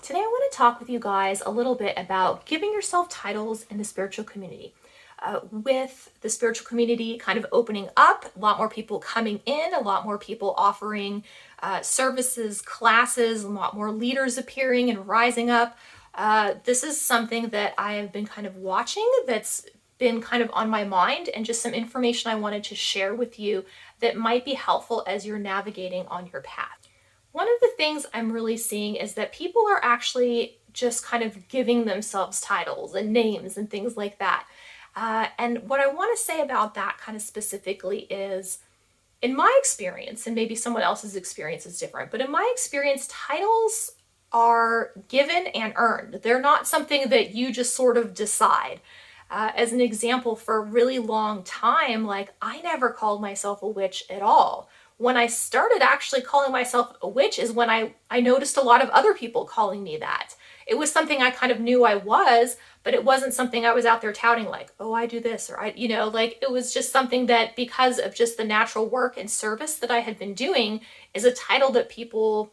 Today, I want to talk with you guys a little bit about giving yourself titles in the spiritual community. With the spiritual community kind of opening up, a lot more people coming in, a lot more people offering services, classes, a lot more leaders appearing and rising up. This is something that I have been kind of watching that's been kind of on my mind, and just some information I wanted to share with you that might be helpful as you're navigating on your path. One of the things I'm really seeing is that people are actually just kind of giving themselves titles and names and things like that. And what I want to say about that kind of specifically is, in my experience, and maybe someone else's experience is different, but in my experience, titles are given and earned. They're not something that you just sort of decide. As an example, for a really long time, like, I never called myself a witch at all. When I started actually calling myself a witch is when I noticed a lot of other people calling me that. It was something I kind of knew I was, but it wasn't something I was out there touting like, oh, I do this, or like, it was just something that, because of just the natural work and service that I had been doing, is a title that people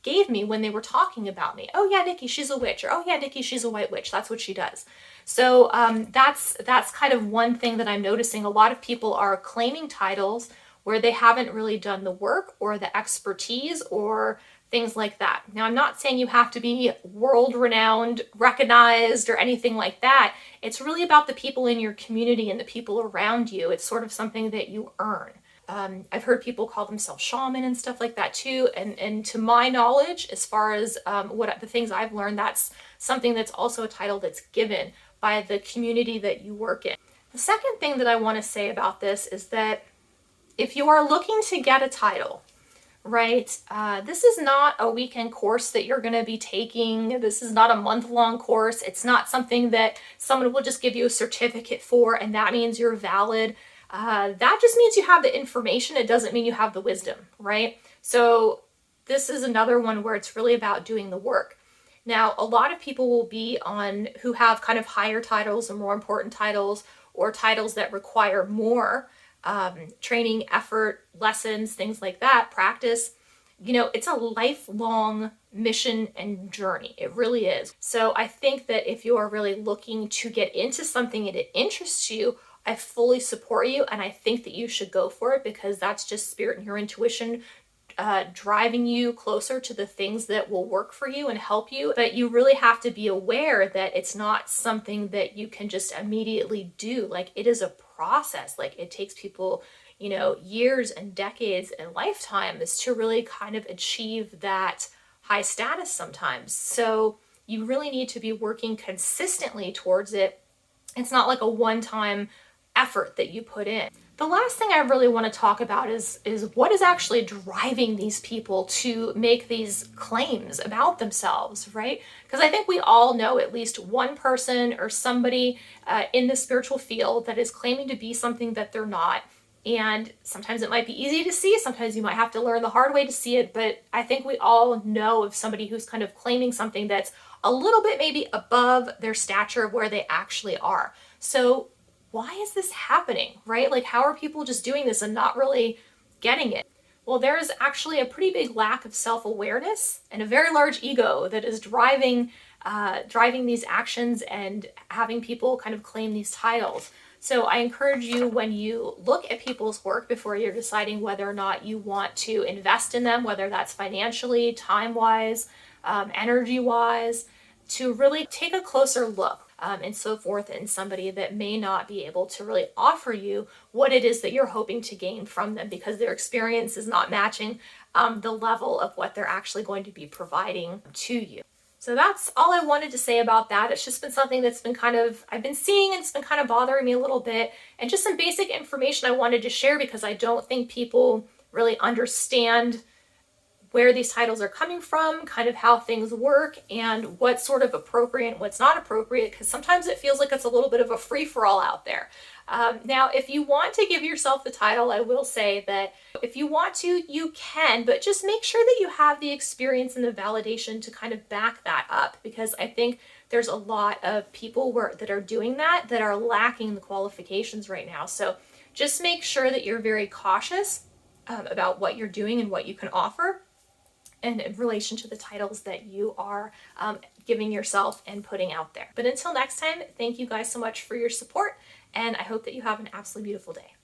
gave me when they were talking about me. Oh yeah, Nikki, she's a witch. Or oh yeah, Nikki, she's a white witch. That's what she does. So that's kind of one thing that I'm noticing. A lot of people are claiming titles where they haven't really done the work or the expertise or things like that. Now, I'm not saying you have to be world-renowned, recognized, or anything like that. It's really about the people in your community and the people around you. It's sort of something that you earn. I've heard people call themselves shaman and stuff like that too. And to my knowledge, as far as what the things I've learned, that's something that's also a title that's given by the community that you work in. The second thing that I want to say about this is that if you are looking to get a title, right, this is not a weekend course that you're going to be taking. This is not a month-long course. It's not something that someone will just give you a certificate for, and that means you're valid. That just means you have the information. It doesn't mean you have the wisdom, right? So this is another one where it's really about doing the work. Now, a lot of people will be on who have kind of higher titles or more important titles, or titles that require more training, effort, lessons, things like that, practice. It's a lifelong mission and journey. It really is. So I think that if you are really looking to get into something and it interests you, I fully support you, and I think that you should go for it, because that's just spirit and your intuition driving you closer to the things that will work for you and help you. But you really have to be aware that it's not something that you can just immediately do. Like, it is a process. Like, it takes people, years and decades and lifetimes to really kind of achieve that high status sometimes. So you really need to be working consistently towards it. It's not like a one-time effort that you put in. The last thing I really want to talk about is what is actually driving these people to make these claims about themselves, right? Because I think we all know at least one person or somebody in the spiritual field that is claiming to be something that they're not. And sometimes it might be easy to see, sometimes you might have to learn the hard way to see it, but I think we all know of somebody who's kind of claiming something that's a little bit maybe above their stature of where they actually are. So why is this happening, right? Like, how are people just doing this and not really getting it? Well, there's actually a pretty big lack of self-awareness and a very large ego that is driving these actions and having people kind of claim these titles. So I encourage you, when you look at people's work, before you're deciding whether or not you want to invest in them, whether that's financially, time-wise, energy-wise, to really take a closer look and so forth in somebody that may not be able to really offer you what it is that you're hoping to gain from them, because their experience is not matching the level of what they're actually going to be providing to you. So that's all I wanted to say about that. It's just been something that's been I've been seeing, and it's been kind of bothering me a little bit, and just some basic information I wanted to share, because I don't think people really understand where these titles are coming from, kind of how things work, and what's sort of appropriate and what's not appropriate, because sometimes it feels like it's a little bit of a free-for-all out there. Now, if you want to give yourself the title, I will say that if you want to, you can, but just make sure that you have the experience and the validation to kind of back that up, because I think there's a lot of people that are doing that are lacking the qualifications right now. So just make sure that you're very cautious about what you're doing and what you can offer. in relation to the titles that you are giving yourself and putting out there. But until next time, thank you guys so much for your support, and I hope that you have an absolutely beautiful day.